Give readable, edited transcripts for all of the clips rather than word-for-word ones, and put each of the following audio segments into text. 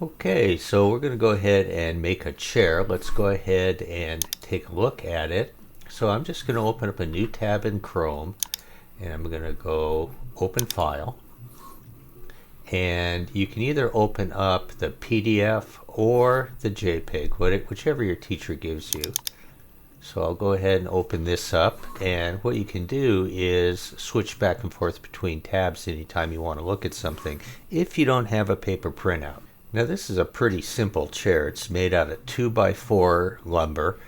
Okay, so we're going to go ahead and make a chair. Let's go ahead and take a look at it. So I'm just going to open up a new tab in Chrome, and I'm going to go Open File. And you can either open up the PDF or the JPEG, whichever your teacher gives you. So I'll go ahead and open this up, and what you can do is switch back and forth between tabs anytime you want to look at something if you don't have a paper printout. Now this is a pretty simple chair. It's made out of 2x4 lumber.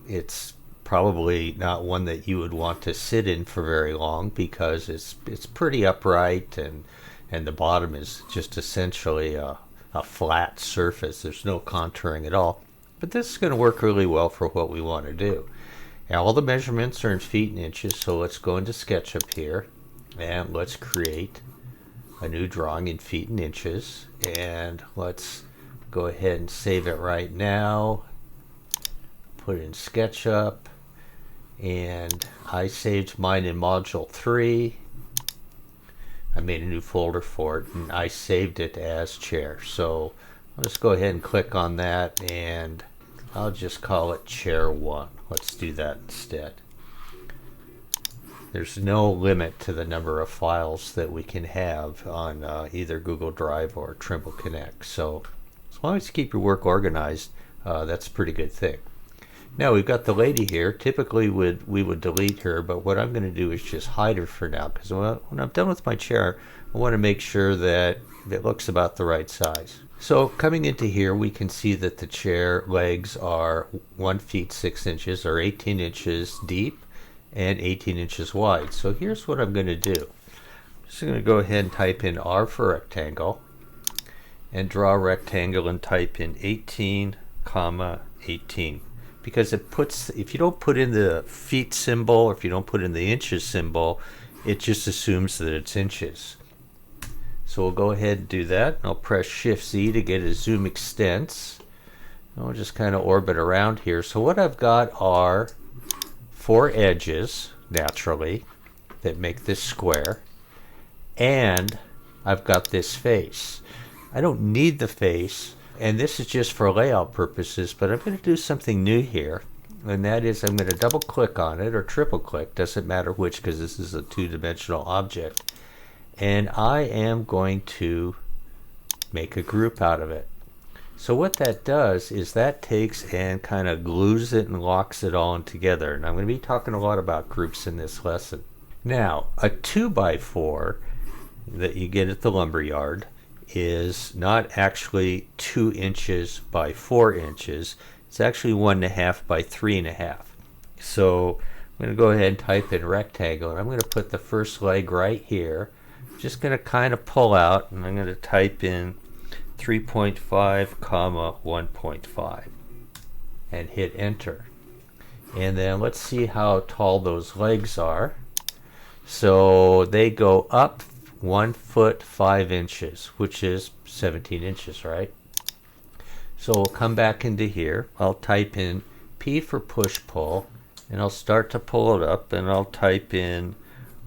It's probably not one that you would want to sit in for very long because it's pretty upright, and the bottom is just essentially a flat surface. There's no contouring at all. But this is going to work really well for what we want to do. Now all the measurements are in feet and inches, so let's go into SketchUp here and let's create a new drawing in feet and inches, and let's go ahead and save it right now. Put it in SketchUp, and I saved mine in module 3. I made a new folder for it, and I saved it as chair. So I'll just go ahead and click on that, and I'll just call it chair 1. Let's do that instead. There's no limit to the number of files that we can have on either Google Drive or Trimble Connect. So as long as you keep your work organized, that's a pretty good thing. Now we've got the lady here. Typically we would delete her, but what I'm going to do is just hide her for now, because when I'm done with my chair, I want to make sure that it looks about the right size. So coming into here, we can see that the chair legs are 1 feet 6 inches, or 18 inches deep and 18 inches wide. So here's what I'm going to do. I'm just going to go ahead and type in R for rectangle and draw a rectangle and type in 18, 18. Because if you don't put in the feet symbol, or if you don't put in the inches symbol, it just assumes that it's inches. So we'll go ahead and do that. I'll press Shift Z to get a zoom extents. And we'll just kind of orbit around here. So what I've got are 4 edges, naturally, that make this square, and I've got this face. I don't need the face, and this is just for layout purposes, but I'm going to do something new here, and that is I'm going to double click on it, or triple click, doesn't matter which, because this is a 2-dimensional object, and I am going to make a group out of it. So what that does is that takes and kind of glues it and locks it all in together. And I'm going to be talking a lot about groups in this lesson. Now, a 2x4 that you get at the lumberyard is not actually 2 inches by 4 inches. It's actually 1.5 by 3.5. So I'm going to go ahead and type in rectangle, and I'm going to put the first leg right here. I'm just going to kind of pull out, and I'm going to type in 3.5, 1.5 and hit enter. And then let's see how tall those legs are. So they go up 1 foot 5 inches, which is 17 inches, right? So we'll come back into here. I'll type in P for push pull, and I'll start to pull it up, and I'll type in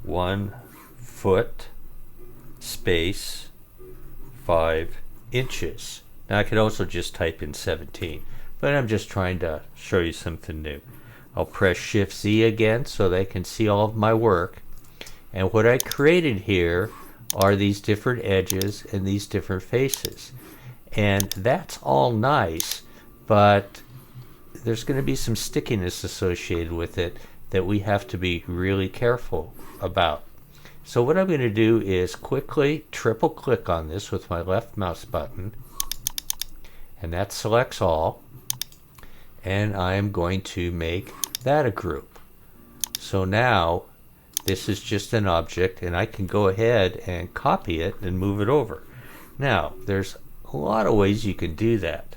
1 foot space 5 inches. Now I could also just type in 17, but I'm just trying to show you something new. I'll press Shift Z again so they can see all of my work. And what I created here are these different edges and these different faces. And that's all nice, but there's going to be some stickiness associated with it that we have to be really careful about. So what I'm going to do is quickly triple click on this with my left mouse button, and that selects all, and I'm going to make that a group. So now this is just an object, and I can go ahead and copy it and move it over. Now there's a lot of ways you can do that.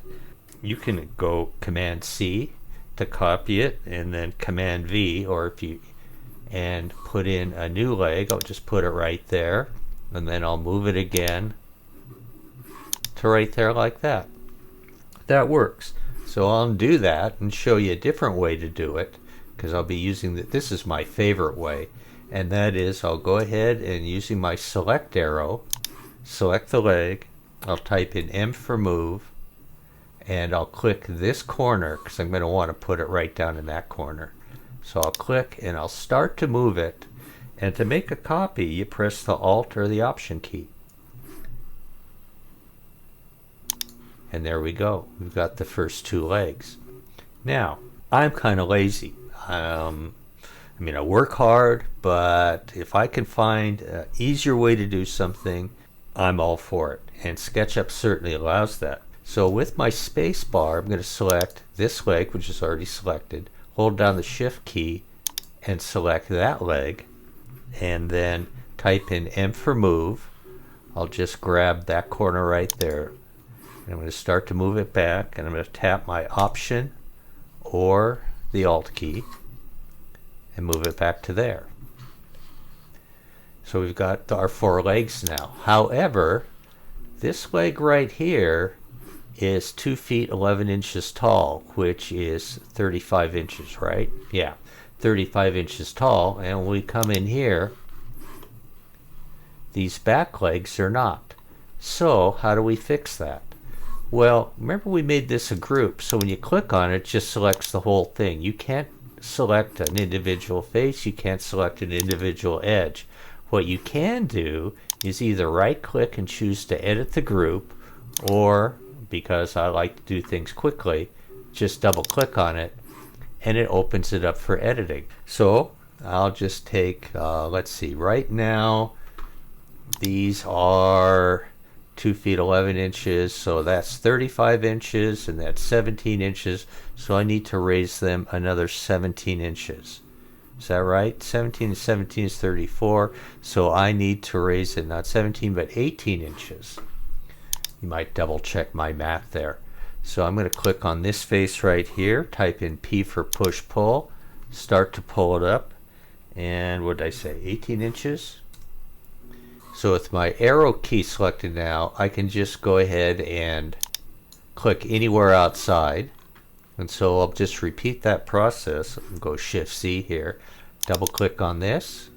You can go Command C to copy it, and then Command V, or if you and put in a new leg, I'll just put it right there, and then I'll move it again to right there like that. That works. So I'll undo that and show you a different way to do it, because I'll be using this is my favorite way, and that is I'll go ahead and using my select arrow, select the leg, I'll type in M for move, and I'll click this corner because I'm going to want to put it right down in that corner. So I'll click and I'll start to move it, and to make a copy you press the Alt or the Option key. And there we go. We've got the first two legs. Now, I'm kind of lazy. I work hard, but if I can find an easier way to do something, I'm all for it. And SketchUp certainly allows that. So with my space bar, I'm going to select this leg, which is already selected, hold down the Shift key, and select that leg, and then type in M for move. I'll just grab that corner right there. And I'm going to start to move it back, and I'm going to tap my Option or the Alt key and move it back to there. So we've got our four legs now. However, this leg right here is 2 feet 11 inches tall, which is 35 inches, right? Yeah, 35 inches tall. And when we come in here, these back legs are not. So how do we fix that? Well, remember we made this a group, so when you click on it, it just selects the whole thing. You can't select an individual face, you can't select an individual edge. What you can do is either right click and choose to edit the group, or, because I like to do things quickly, just double click on it and it opens it up for editing. So I'll just take, let's see, right now these are 2 feet 11 inches, so that's 35 inches, and that's 17 inches, so I need to raise them another 17 inches. Is that right? 17 and 17 is 34, so I need to raise it not 17 but 18 inches. You might double check my math there. So I'm going to click on this face right here, type in P for push pull, start to pull it up, and what did I say, 18 inches? So with my arrow key selected now, I can just go ahead and click anywhere outside. And so I'll just repeat that process. Go Shift C here, double click on this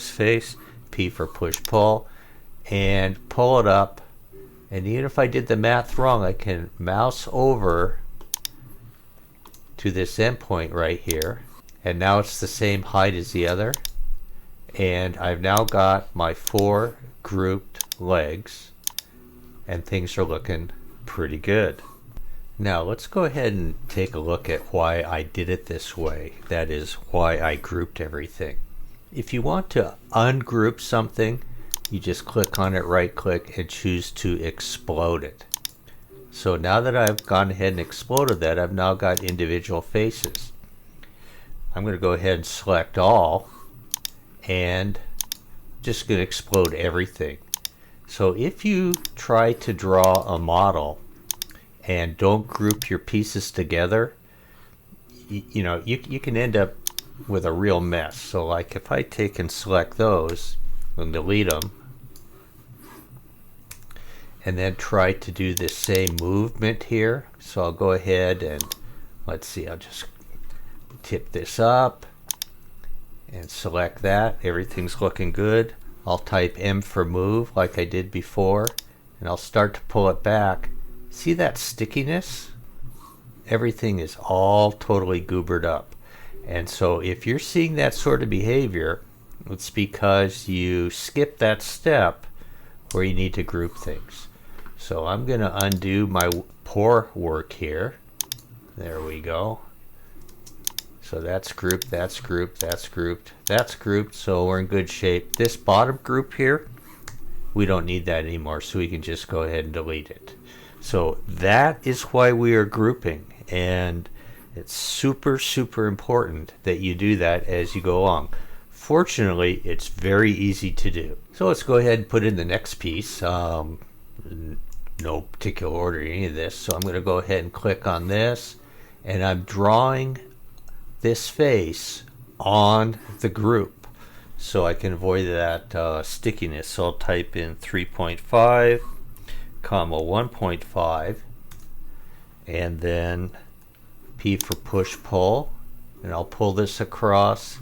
face, P for push pull, and pull it up. And even if I did the math wrong, I can mouse over to this endpoint right here. And now it's the same height as the other. And I've now got my four grouped legs, and things are looking pretty good. Now let's go ahead and take a look at why I did it this way. That is why I grouped everything. If you want to ungroup something, you just click on it, right click, and choose to explode it. So now that I've gone ahead and exploded that, I've now got individual faces. I'm going to go ahead and select all, and just going to explode everything. So if you try to draw a model and don't group your pieces together, you can end up with a real mess. So like if I take and select those and delete them, and then try to do this same movement here, so I'll go ahead and let's see, I'll just tip this up and select that. Everything's looking good. I'll type M for move like I did before, and I'll start to pull it back. See that stickiness? Everything is all totally goobered up. And so if you're seeing that sort of behavior, it's because you skip that step where you need to group things. So I'm going to undo my poor work here. There we go. So that's grouped, that's grouped, that's grouped, that's grouped, so we're in good shape. This bottom group here, we don't need that anymore, so we can just go ahead and delete it. So that is why we are grouping, and it's super, super important that you do that as you go along. Fortunately, it's very easy to do. So let's go ahead and put in the next piece. No particular order in any of this, so I'm going to go ahead and click on this, and I'm drawing this face on the group so I can avoid that stickiness. So I'll type in 3.5 comma 1.5 and then P for push pull, and I'll pull this across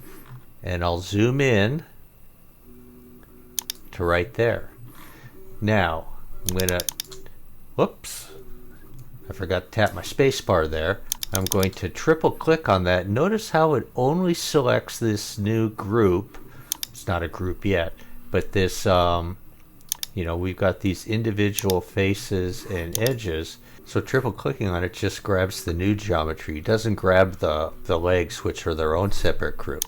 and I'll zoom in to right there. Now I'm going to Whoops, I forgot to tap my space bar there. I'm going to triple click on that. Notice how it only selects this new group. It's not a group yet, but this, we've got these individual faces and edges. So triple clicking on it just grabs the new geometry. It doesn't grab the legs, which are their own separate group.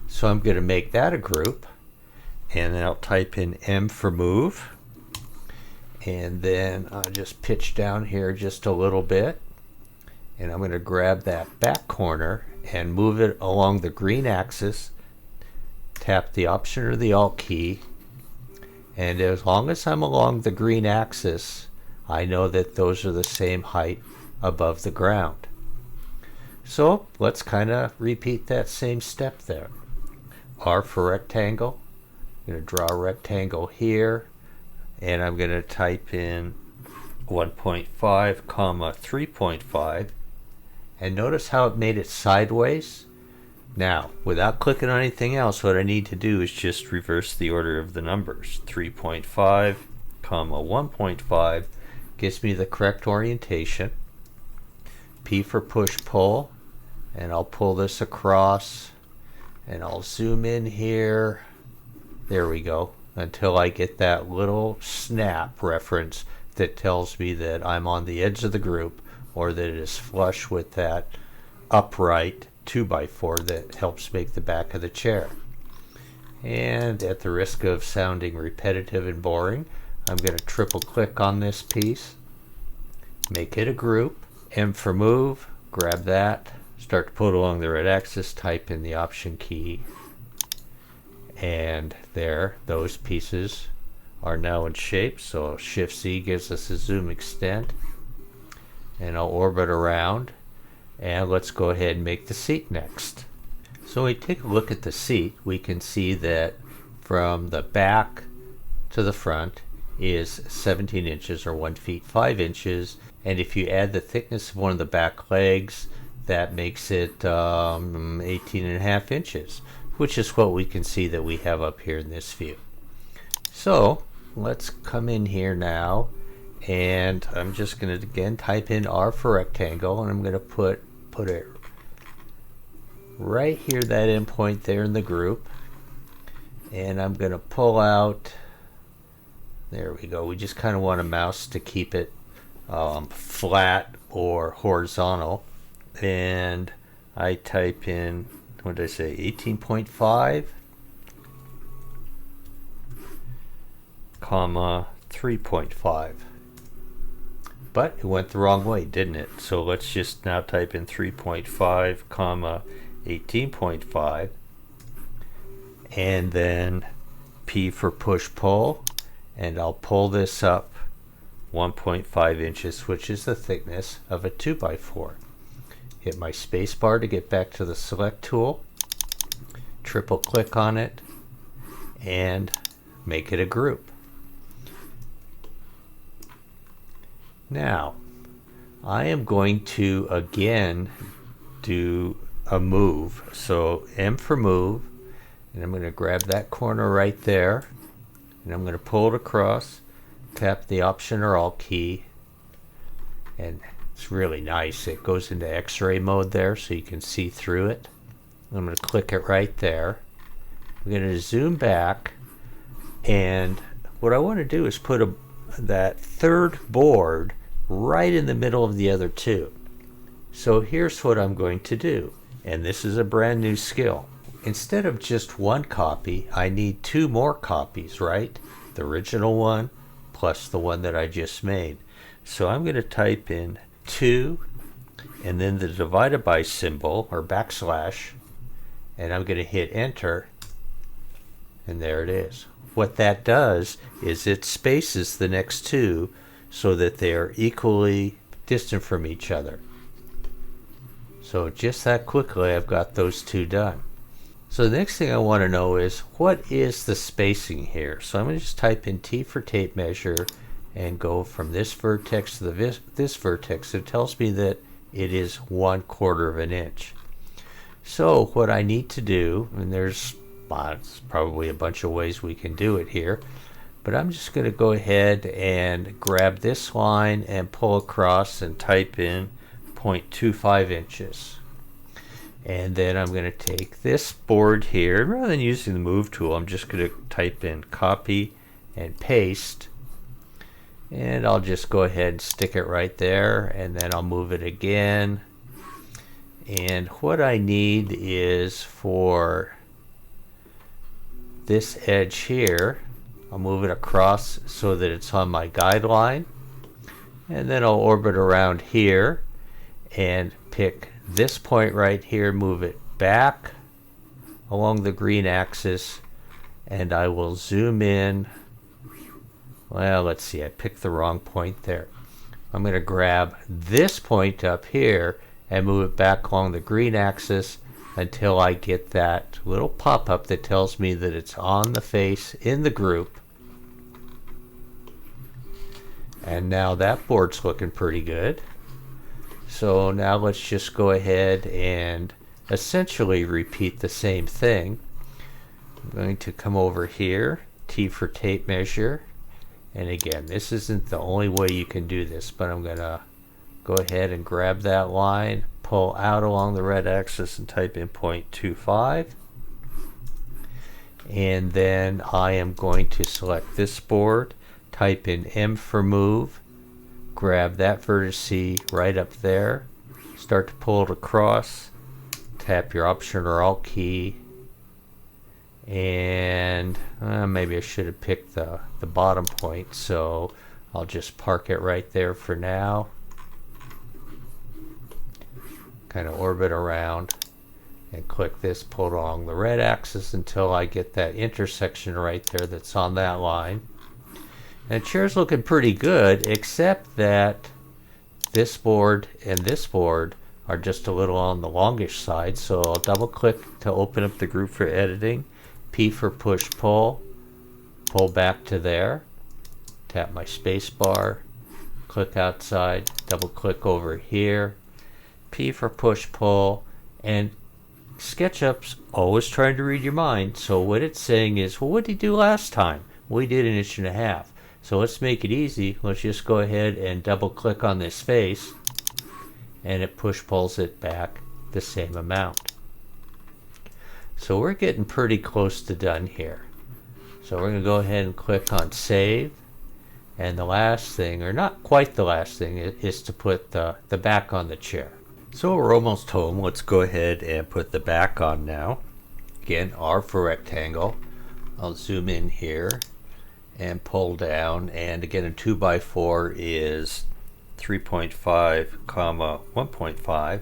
So I'm going to make that a group, and then I'll type in M for move. And then I'll just pitch down here just a little bit. And I'm going to grab that back corner and move it along the green axis. Tap the Option or the Alt key. And as long as I'm along the green axis, I know that those are the same height above the ground. So let's kind of repeat that same step there. R for rectangle. I'm going to draw a rectangle here. And I'm going to type in 1.5 comma 3.5, and notice how it made it sideways. Now, without clicking on anything else, what I need to do is just reverse the order of the numbers. 3.5 comma 1.5 gives me the correct orientation. P for push pull, and I'll pull this across, and I'll zoom in here. There we go. Until I get that little snap reference that tells me that I'm on the edge of the group, or that it is flush with that upright 2x4 that helps make the back of the chair. And at the risk of sounding repetitive and boring, I'm going to triple click on this piece, make it a group, M for move, grab that, start to pull it along the right axis, type in the Option key, and there, those pieces are now in shape. So Shift Z gives us a zoom extent, and I'll orbit around, and let's go ahead and make the seat next. So when we take a look at the seat, we can see that from the back to the front is 17 inches, or 1 feet 5 inches, and if you add the thickness of one of the back legs, that makes it 18.5 inches, which is what we can see that we have up here in this view. So let's come in here now, and I'm just going to again type in R for rectangle, and I'm going to put it right here, that endpoint there in the group, and I'm going to pull out, there we go. We just kind of want a mouse to keep it flat or horizontal, and I type in, what did I say, 18.5 comma 3.5. But it went the wrong way, didn't it? So let's just now type in 3.5 comma 18.5, and then P for push pull, and I'll pull this up 1.5 inches, which is the thickness of a 2x4. Hit my space bar to get back to the select tool, triple click on it, and make it a group. Now I am going to again do a move. So M for move, and I'm going to grab that corner right there, and I'm going to pull it across, tap the Option or Alt key, and it's really nice. It goes into X-ray mode there so you can see through it. I'm going to click it right there. I'm going to zoom back, and what I want to do is put that third board right in the middle of the other two. So here's what I'm going to do, and this is a brand new skill. Instead of just one copy, I need two more copies, right? The original one plus the one that I just made. So I'm going to type in 2 and then the divided by symbol or backslash, and I'm going to hit enter, and there it is. What that does is it spaces the next two so that they are equally distant from each other. So just that quickly I've got those two done. So the next thing I want to know is, what is the spacing here? So I'm going to just type in T for tape measure and go from this vertex to this vertex. It tells me that it is 1/4 of an inch. So what I need to do, and there's probably a bunch of ways we can do it here, But I'm just going to go ahead and grab this line and pull across and type in 0.25 inches. And then I'm going to take this board here, and rather than using the move tool, I'm just going to type in copy and paste. And I'll just go ahead and stick it right there, and then I'll move it again. And what I need is for this edge here, I'll move it across so that it's on my guideline. And then I'll orbit around here and pick this point right here, move it back along the green axis, and I will zoom in. Well, let's see, I picked the wrong point there. I'm going to grab this point up here and move it back along the green axis until I get that little pop-up that tells me that it's on the face in the group. And now that board's looking pretty good. So now let's just go ahead and essentially repeat the same thing. I'm going to come over here, T for tape measure. And again, this isn't the only way you can do this, but I'm going to go ahead and grab that line, pull out along the red axis and type in 0.25. And then I am going to select this board, type in M for move, grab that vertex right up there, start to pull it across, tap your Option or Alt key, and maybe I should have picked the bottom point, so I'll just park it right there for now. Kind of orbit around and click this, pull it along the red axis until I get that intersection right there that's on that line. And the chair's looking pretty good, except that this board and this board are just a little on the longish side, so I'll double click to open up the group for editing. P for push pull, pull back to there, tap my space bar, click outside, double click over here, P for push pull, and SketchUp's always trying to read your mind, so what it's saying is, well, what did he do last time? We did 1.5 inches. So let's make it easy. Let's just go ahead and double click on this face, and it push pulls it back the same amount. So we're getting pretty close to done here. So we're going to go ahead and click on save. And the last thing, or not quite the last thing, is to put the back on the chair. So we're almost home. Let's go ahead and put the back on now. Again, R for rectangle. I'll zoom in here and pull down. And again, a 2x4 is 3.5, 1.5.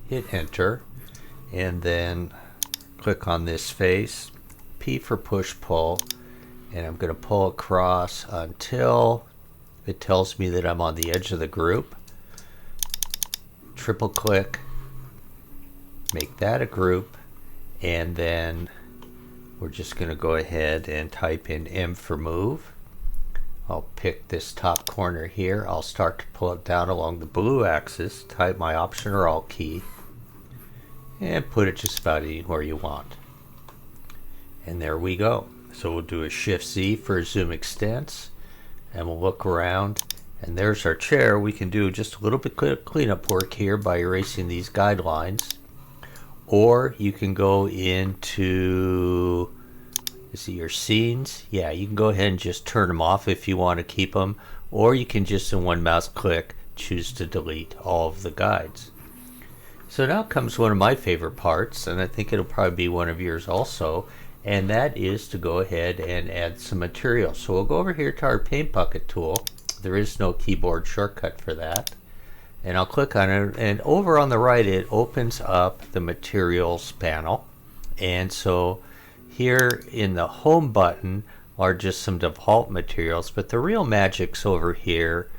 Hit enter. And then click on this face, P for push pull, and I'm going to pull across until it tells me that I'm on the edge of the group. Triple click, make that a group, and then we're just going to go ahead and type in M for move. I'll pick this top corner here. I'll start to pull it down along the blue axis, type my Option or Alt key, and put it just about anywhere you want. And there we go. So we'll do a Shift Z for zoom extents, and we'll look around, and there's our chair. We can do just a little bit of cleanup work here by erasing these guidelines, or you can go into your scenes. Yeah, you can go ahead and just turn them off if you want to keep them, or you can just in one mouse click choose to delete all of the guides. So now comes one of my favorite parts, and I think it'll probably be one of yours also, and that is to go ahead and add some material. So we'll go over here to our paint bucket tool. There is no keyboard shortcut for that. And I'll click on it, and over on the right it opens up the materials panel. And so here in the home button are just some default materials, but the real magic's over here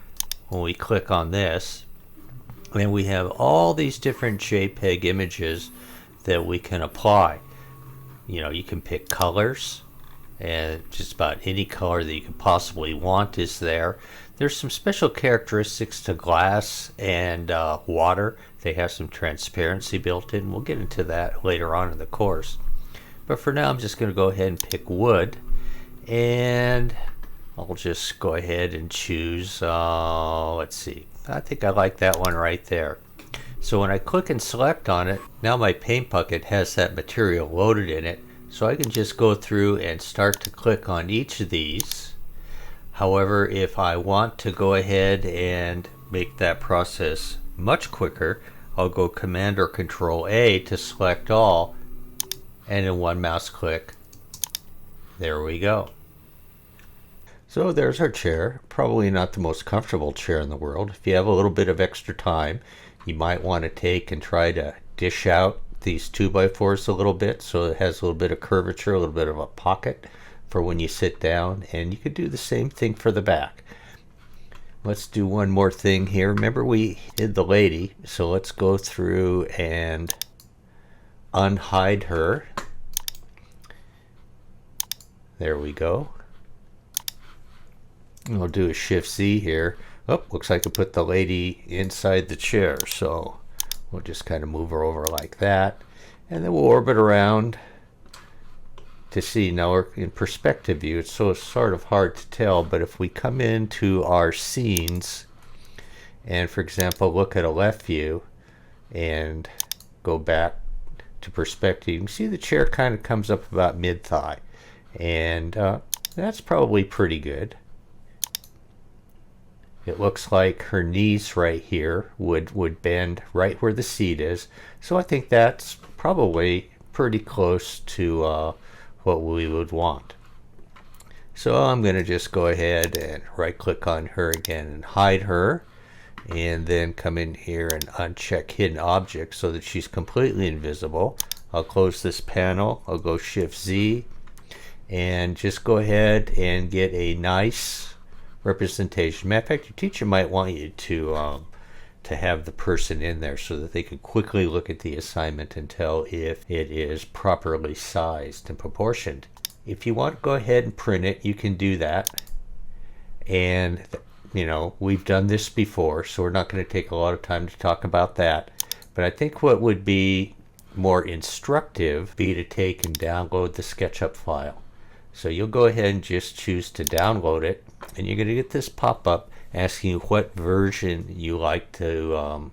when we click on this. And we have all these different JPEG images that we can apply. You know, you can pick colors, and just about any color that you could possibly want is there. There's some special characteristics to glass and water. They have some transparency built in. We'll get into that later on in the course. But for now, I'm just going to go ahead and pick wood. And I'll just go ahead and choose, let's see, I think I like that one right there. So when I click and select on it, now my paint bucket has that material loaded in it, so I can just go through and start to click on each of these. However, if I want to go ahead and make that process much quicker, I'll go Command or Control A to select all, and in one mouse click, there we go. So there's our chair. Probably not the most comfortable chair in the world. If you have a little bit of extra time, you might want to take and try to dish out these 2x4s a little bit so it has a little bit of curvature, a little bit of a pocket for when you sit down, and you could do the same thing for the back. Let's do one more thing here. Remember we hid the lady, so let's go through and unhide her. There we go. I'll do a Shift Z here. Oh, looks like I put the lady inside the chair, so we'll just kind of move her over like that, and then we'll orbit around to see. Now we're in perspective view, it's sort of hard to tell, but if we come into our scenes and, for example, look at a left view and go back to perspective, you can see the chair kind of comes up about mid-thigh, and that's probably pretty good. It looks like her knees right here would bend right where the seat is, so I think that's probably pretty close to what we would want. So I'm going to just go ahead and right click on her again and hide her, and then come in here and uncheck hidden objects so that she's completely invisible. I'll close this panel, I'll go Shift Z and just go ahead and get a nice representation. Matter of fact, your teacher might want you to have the person in there so that they can quickly look at the assignment and tell if it is properly sized and proportioned. If you want to go ahead and print it, you can do that. And you know, we've done this before, so we're not going to take a lot of time to talk about that. But I think what would be more instructive be to take and download the SketchUp file. So you'll go ahead and just choose to download it, and you're going to get this pop-up asking you what version you like to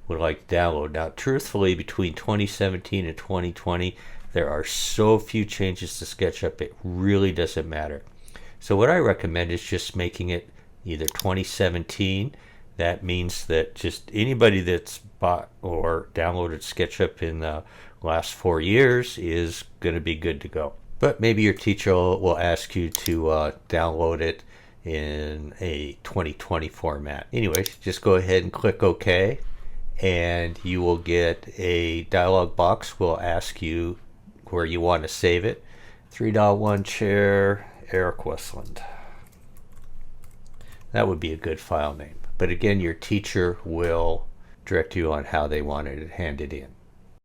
would like to download. Now, truthfully, between 2017 and 2020, there are so few changes to SketchUp, it really doesn't matter. So what I recommend is just making it either 2017. That means that just anybody that's bought or downloaded SketchUp in the last 4 years is going to be good to go. But maybe your teacher will ask you to download it in a 2020 format. Anyway, just go ahead and click OK, and you will get a dialog box. Will ask you where you want to save it. 3.1 chair, Eric Westland. That would be a good file name. But again, your teacher will direct you on how they want it handed in.